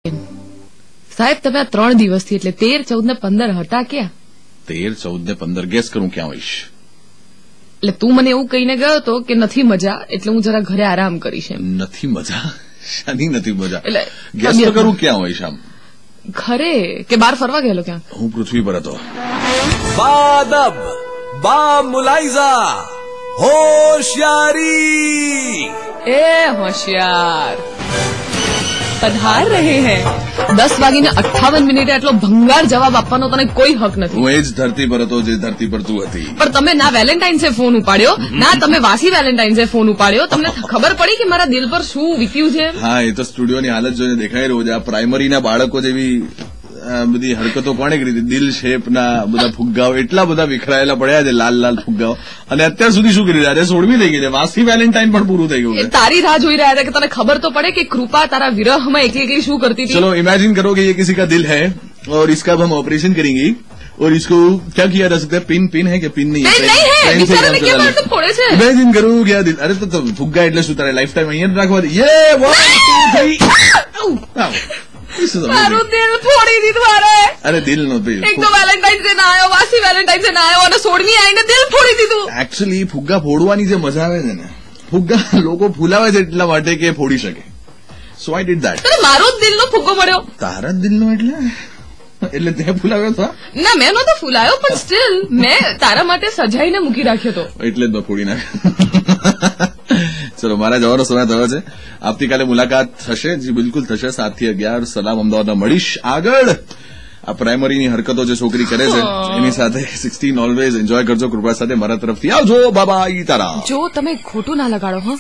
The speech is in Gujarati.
સાહેબ તમે આ 3 દિવસથી એટલે 13, 14 ને 15 હતા ક્યાં? 13, 14 ને 15 ગેસ કરું ક્યાં હોઈશ? એટલે તું મને એવું કહીને ગયો હતો કે નથી મજા એટલે હું જરા ઘરે આરામ કરીશ એમ. નથી મજા? શાની નથી મજા? એટલે ગેસ તો કરું ક્યાં હોઈશ આમ? ઘરે કે બહાર ફરવા ગયેલો ક્યાં? હું પૃથ્વી પર હતો. બાદબ બા મુલાઈઝા હોશિયારી એ હોશિયાર પધાર રહે हैं 10:58 એટલો ભંગાર જવાબ આપવાનો તને કોઈ હક નથી. હું એ જ ધરતી પર હતો જે ધરતી પર તું હતી. પણ તમે ના વેલેન્ટાઇન્સે ફોન ઉપાડ્યો ના તમે વાસી વેલેન્ટાઇન્સે ફોન ઉપાડ્યો. તમને ખબર પડી કે મારા દિલ પર શું વીત્યું છે? હા એ તો સ્ટુડિયોની હાલત જોઈને દેખાઈ રહ્યું છે. આ પ્રાઇમરીના બાળકો જેવી બધી હરકતો કોણે કરી હતી? દિલ શેપના બધા ફુગ્ગાઓ એટલા બધા વિખરાયેલા પડ્યા છે, લાલ લાલ ફુગ્ગાઓ. અને અત્યાર સુધી શું કરી રહ્યા છે? 16મી થઈ ગઈ છે, વાસી વેલેન્ટાઇન પણ પૂરું થઈ ગયું છે. તારી રાહ જોઈ રહ્યા હતા કે તને ખબર તો પડે કે કૃપા તારા વિરહમાં એકલી એકલી શું કરતી હતી. चलो इमेजिन करो कि ये किसी का दिल है और इसका अब हम ऑपरेशन करेंगे और इसको क्या किया जा सकता है? पिन पिन है कि पिन नहीं है? इमेजिन करो क्या दिल. अरे तो फुग्गा એટલે શું તારે લાઈફ ટાઈમ અહીંયા રાખવા દે? ये 1 2 3 મારું દિલ ફોડી દીધું. અરે દિલ નહોતું, એક તો વેલેન્ટાઇન્સ ડે ના આવ્યો, વાસી વેલેન્ટાઇન્સ ડે ના આવ્યો અને 16મી આવીને દિલ ફોડી દીધું. એકચ્યુઅલી ફુગ્ગા ફોડવાની જે મજા આવે છે ને, ફુગ્ગા લોકો ફૂલાવે છે એટલા માટે કે ફોડી શકે. સો આઈ ડીડ ધેટ. તને મારો જ દિલનો ફુગ્ગો મળ્યો. તારા દિલનો એટલે તે ફૂલાવ્યો હતો? ના મેં નહોતો ફૂલાયો પણ સ્ટીલ મેં તારા માટે સજાઈને મૂકી રાખ્યો હતો. એટલે જ ફોડી નાખ્યો. ચલો મારા જવાનો સમય થયો છે. આવતીકાલે મુલાકાત થશે, જી બિલકુલ થશે. 7 થી 11 સલામ અમદાવાદમાં મળીશ. આગળ આ પ્રાઇમરીની હરકતો જે છોકરી કરે છે એની સાથે 16 ઓલવેઝ એન્જોય કરજો. કૃપા સાથે મારા તરફથી આવજો. બાય તારા. જો તમે ખોટું ના લગાડો હા.